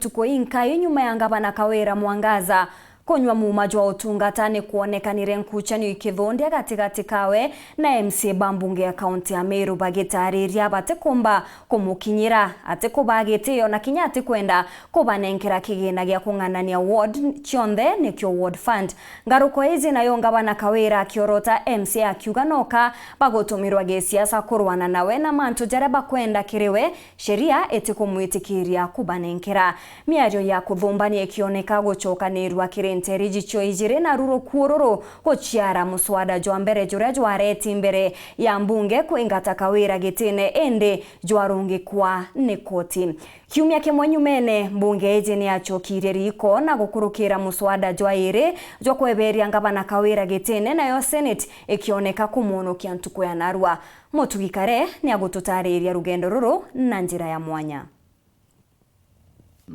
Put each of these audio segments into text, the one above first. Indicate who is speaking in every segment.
Speaker 1: tuko inka nyuma ya Ngavana Kawira Mwangaza konywa mumaji wa utungatani kuonekanire nkuchani ikithondia gatigati kawe na MCA bambunge ya kaunti ya Meru bagitariria bate kumba kumukinyira ate kubagite yo na kinyati kwenda kubanenkera kigina gya kunganania ward chionde nikyo ward fund ngaruko hizi nayo Ngavana Kawira akiorota MCA akiuganoka bagotumirwa gesiasa kurwana nawe na mantu jaraba kwenda kiriwe sheria etikumwitikiria kubanenkera miario ya kuthumbania ikioneka gochokanirwa Teriji choijire na ruro kuororo kochiara muswada jwa mbere jure jwareti mbere ya mbunge kuingata Kawira gitine ende jwarungi kwa nekoti kiumia kimwe nyumene mbunge ejeni achokire riko na gukurukira muswada jwaire jwa kweberia Ngavana Kawira gitine na yo senate ikioneka kumuno kiantuko ya narua motugikare ni agututariria rugendo ruru na njira ya mwanya.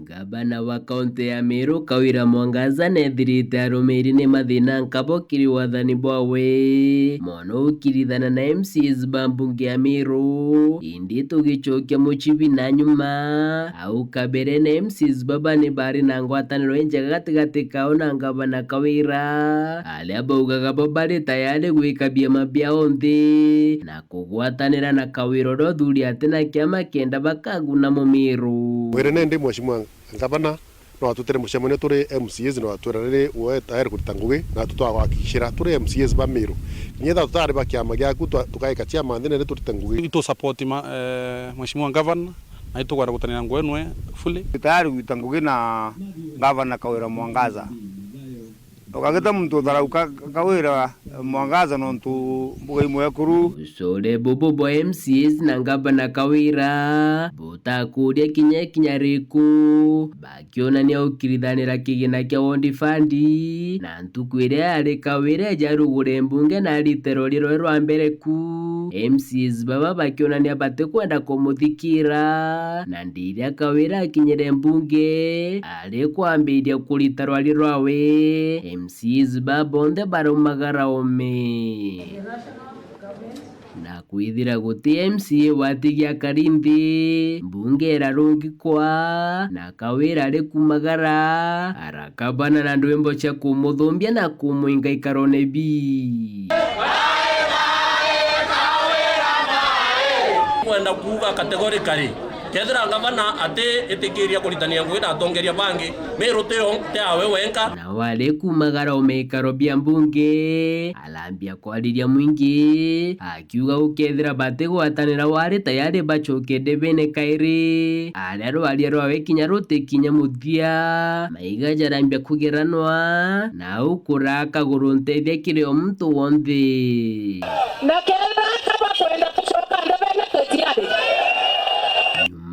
Speaker 2: Ngavana wa kaunti ya Meru Kawira Mwangaza nethirite arumiri ni mathina nkabokiri wathani bwawe mono ukirithana na MCs bambunge ya Meru indi tugichokia muchibi na nyuma au kabere na MCs baba ni bari na ngwataniro njega gatigati kao na Ngavana Kawira alia baugaga bari tayari gwikabia mabia onthi na kugwatanira na Kawira rothuri atena kiama kenda bakaguna mu Meru
Speaker 3: werene ndi mwashimwa Ngavana no atutere mushemone turi MCs no aturare we tayari kutanguge na tutawakishira turi MCs ba Meru nyetha tutare ba kiama gyaku tukaika chama ndene tutanguge
Speaker 4: ito support mheshimiwa Ngavana na ito kwa kutanira ngwenwe fully
Speaker 5: tayari kutanguge na Ngavana Kawira Mwangaza okageta mtu dharauka Kawira Mwangaza no ntu mbuga imwe kuru
Speaker 2: sole bobo bo MCs na Ngavana Kawira botakuria kinyariku bakiona ni ukirithanira kigina kya ward fund na ntukwire ari Kawira jarugure mbunge na litero liro rwa mbere ku MCs baba bakiona ni abate kwenda kumuthikira na ndiria Kawira kinyere mbunge ari kwambiria kulitarwa lirwawe MCs babonde barumagara ome na kuithira guti MCA watigia Karindi mbunge rarungi kwa na Kawira ari kumagara arakabana na ndwembo cha kumuthumbia na kumuinga ikarone bi
Speaker 6: kwenda kuga categorically kethira Ngavana ate etikiria kuritania ngwira atongeria bangi Meru teawe wenka
Speaker 2: na wale kumagara omekaro bia mbunge alambia kwariria mwingi akiuga ukethira bate gwatanira wale tayari bachokende bene kairi alero aliero kinya rote kinya muthia maiga jarambia kugeranwa na ukuraka gurunteithia kirio mtu wonthi
Speaker 7: na kethira kaba kwenda kushoka ndebene ketiari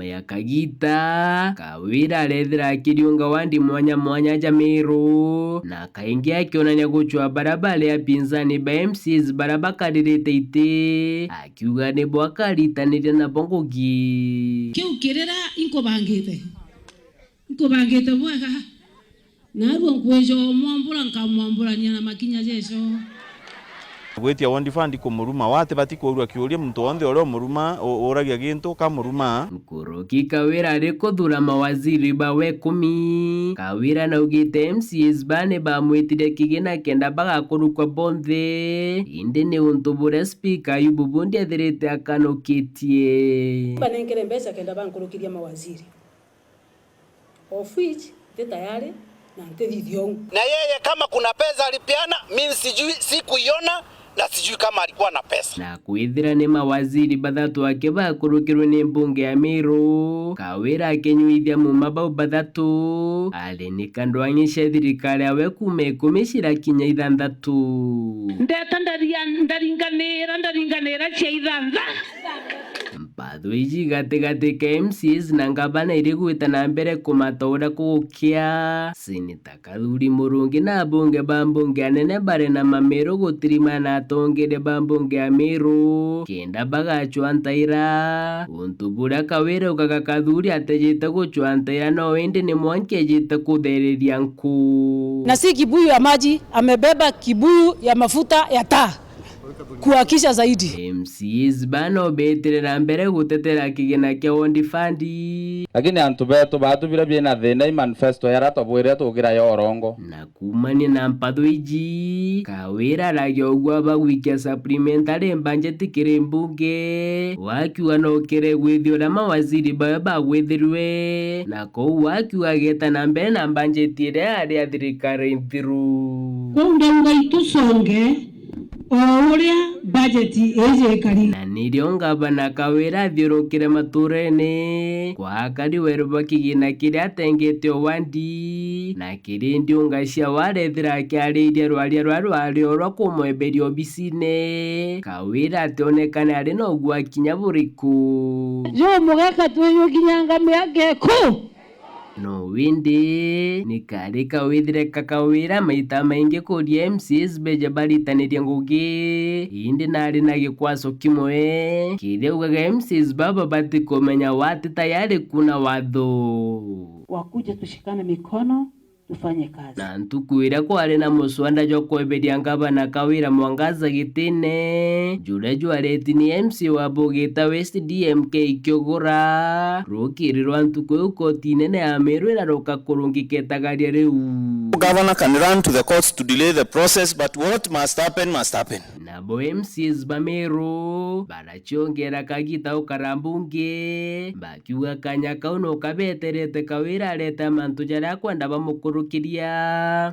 Speaker 2: ya Kagita Kawira arethira akiriunga wandi mwanya ja Meru na kaingia akionania guchwa barabara ya pinzani ba MCs barabakarire ite akiuga ni bwakaritanire na bongogi
Speaker 8: kiukirira inko bangite bwega na ruo kwejo mwambura nkamwamburania na makinya jesho
Speaker 4: gwetia ward fund ko muruma wate batiko urwa kiuria muntu onde oro muruma oragia gintu ka muruma
Speaker 2: Kuroki Kawira ari kuthura mawaziri bawe 10 Kawira na ugite MCs bane bamwitire kigina kenda bagakurukwa bonthe inde ne untubure speaker Ayubu Bundi athirite akanokitie
Speaker 7: banenkere mbesa kenda bankurukiria mawaziri of which tayari na ntethithiongu
Speaker 9: na yeye kama kuna pesa alipiana mimi sijui sikuiona na sijui kama alikuwa na pesa
Speaker 2: na kuithira ni mawaziri bathatu ake bakurukirwe ni mbunge ya Meru Kawira akenyuithia muma bau bathatu ali ni kandwanyisha thirikari awe kume kumishira kinya 6
Speaker 8: ndeta ndaringanira cia ithantha
Speaker 2: mpatho iji gatigati ka MCs na Ngavana iri gwita na mbere kumatora kukia Seneta Kathuri Murungi na bunge ba mbunge anene bare na Mameru gutirima na atongere ba mbunge ya Meru kenda bagachwa ntaira untubura Kawira ugaga Kathuri atejete guchwa ntaira no indi ni mwanke jete kutheriria nku
Speaker 7: na si kibuyu ya maji amebeba kibuyu ya mafuta ya taa
Speaker 8: kuhakisha zaidi.
Speaker 2: MCs bano beterera mbere gutetera kigina kia Wondi Fund.
Speaker 10: Lakini antu betu batu bila bina thina manifesto yara tobwire tugira yorongo.
Speaker 2: Na kumani na mpatho iji Kawira ragiogwa bagwikia supplementary budget kiri mbunge wakiuga no kire gwithio na mawaziri bayo bagwithirwe na kou wakiuga geta na mbere na budget ire ari thirikari nthiru
Speaker 8: Ndauga itusonge oria budget ejekari
Speaker 2: na nirio ngavana Kawira thiurukire maturene kwa akari weru bakigina kiria atengete Wandi na kiri ndiunga cia warethira kiariria rwaria rwa kumweberia obicine Kawira ationekane ari no gwa kinya buriku
Speaker 8: yo mugeka tuyo kinyanga miageko
Speaker 2: no windi nikarika withire Kawira maita maingi kuria MCs beja baritaniria ngugi indi nari na gikwaso kimwe kiria ugaga MCs baba bati kumenya wati tayari kuna watho
Speaker 8: wakuja tushikane mikono tufanye kazi
Speaker 2: na ntukwira kwari na muswanda jo kweberia ngavana Kawira Mwangaza gitine jure jwareti ni MC wa Bogeta West DMK Kyogora rukirirwa ntukwe kotine ne Ameru na rukakurungiketagaria riu.
Speaker 9: Governor can run to the courts to delay the process, but what must happen must happen.
Speaker 2: Nabo MCs bameru barachiongera kagita ukarambunge bakiuga kanya kauno kabeterete Kawira areta mantu jaria kwenda bamukurukiria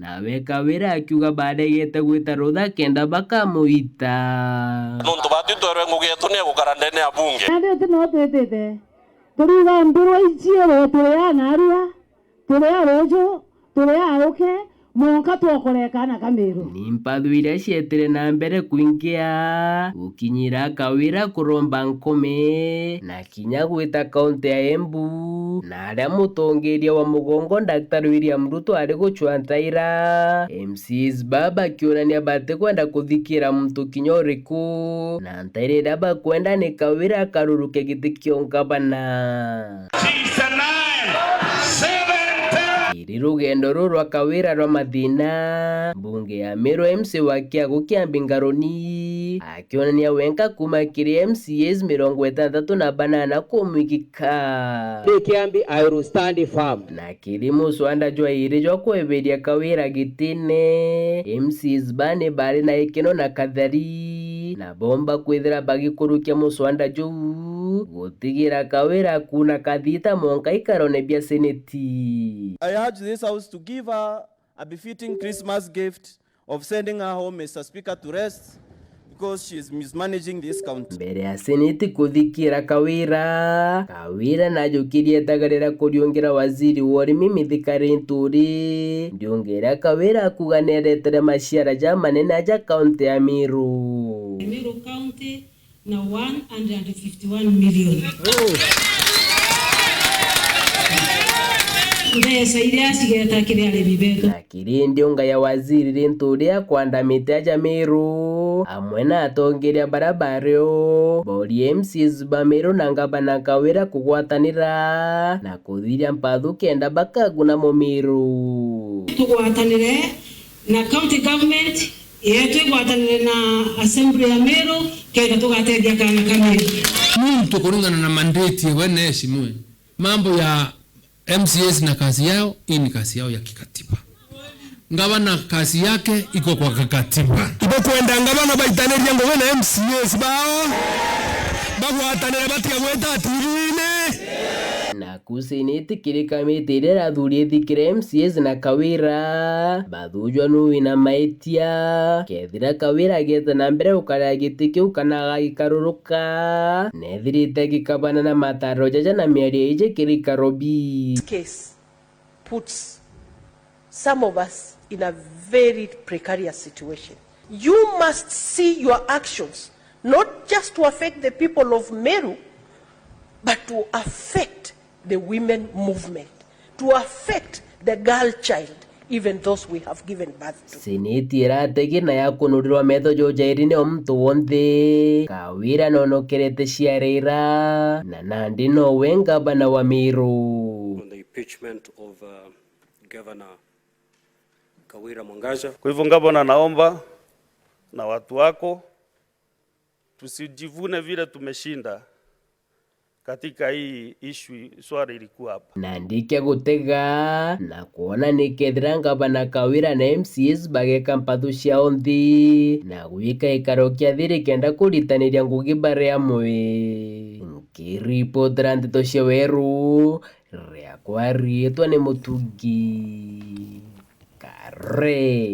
Speaker 2: nawe Kawira akiuga baregete gwita rutha kenda bakamuita
Speaker 6: nuntu batitwerwe ngugi yetu ni gukara ndene ya bunge
Speaker 8: ndete no tetete turuga mbirwa ichiero turia narua turia rojo turia oke monka twokorekana Kamiru
Speaker 2: ni mpatho iria cietire na mbere kuingia gukinyira Kawira kuromba nkome na kinya gwita kaunti ya Embu na aria mutongeria wa mugongo Dr. William Ruto ari guchwantaira MCs baba kionania bate kwenda kuthikira mtu kinyoriku na ntairira bakwenda ni Kawira karuruke giti kiongabana iri rugendo rwa Kawira rwa mathina mbunge ya Meru MC wa Kiagu kiambi ngaroni akionania wenka kuma kiri MCs 60 na banana kumwikika
Speaker 11: Kiambi I will stand firm
Speaker 2: na kiri muswanda jwa iri jwa kweberia Kawira gitine MCs bane bari na ikeno na kathari na bomba kwithira bagikurukia muswanda juu gutigira Kawira kuna kathita monka ikarone bia seneti.
Speaker 12: I urge this house to give her a befitting Christmas gift of sending her home, Mr. Speaker, to rest because she is mismanaging this county.
Speaker 2: Mbere ya seneti kuthikira Kawira najukirie tagarira kuriongera waziri wa urimi Mithikari Nturi ndiongera Kawira kuga neretere maciara ja manene ja kaunti ya Meru
Speaker 8: County na 151 million
Speaker 2: na kiri ndiunga ya waziri Nturi akwandamite aja Meru amwe na atongeria barabario bori MCs ba Meru na ngavana Kawira kugwatanira na kuthiria mpathu kenda bakaguna mu Meru
Speaker 8: tugwatanire na county government yetu igwatanire na assembly ya Meru kenda tugateithia kana Kamiru
Speaker 13: mtu kulingana na mandate wanaheshimiwa mambo ya MCS na kazi yao, hii ni kazi yao ya kikatiba. Ngavana kazi yake iko kwa katiba. Ibo kwenda ngavana baitaneria ngowe na MCS bao. Bagwatanira batia gweta atirine.
Speaker 2: Na kuseneti kiri kamiti ira rathurie thikire MCS na Kawira bathujwa nuwi na maitia kethira Kawira geta na mbere ukaria giti kiu kana agikaruruka nethirite gikabana na mataro jaja na miaria ije kiri karobi.
Speaker 14: This case puts some of us in a very precarious situation. You must see your actions not just to affect the people of Meru but to affect the women movement, to affect the girl child, even those we have given birth to.
Speaker 2: Seneti irategi na ya kunurirwa metho jojairi ni mtu wonthe Kawira nonokerete ciarira na nandi no wenga bana wa Meru
Speaker 15: on the impeachment of Governor Kawira Mwangaza.
Speaker 4: Kwa hivyo ngavana, naomba na watu wako
Speaker 16: tusijivune vile tumeshinda katika hii issue. Swali ilikuwa hapa
Speaker 2: na ndike gutega na kuona nikethira ngavana Kawira na MCAs bageka mpathu ciao nthi na gwika ikaro kia thiri kenda kuritaniria ngugi bare amwe. Nkiripotera ndeto cia Weru, riakwa rietwa ni Mutungi Kare.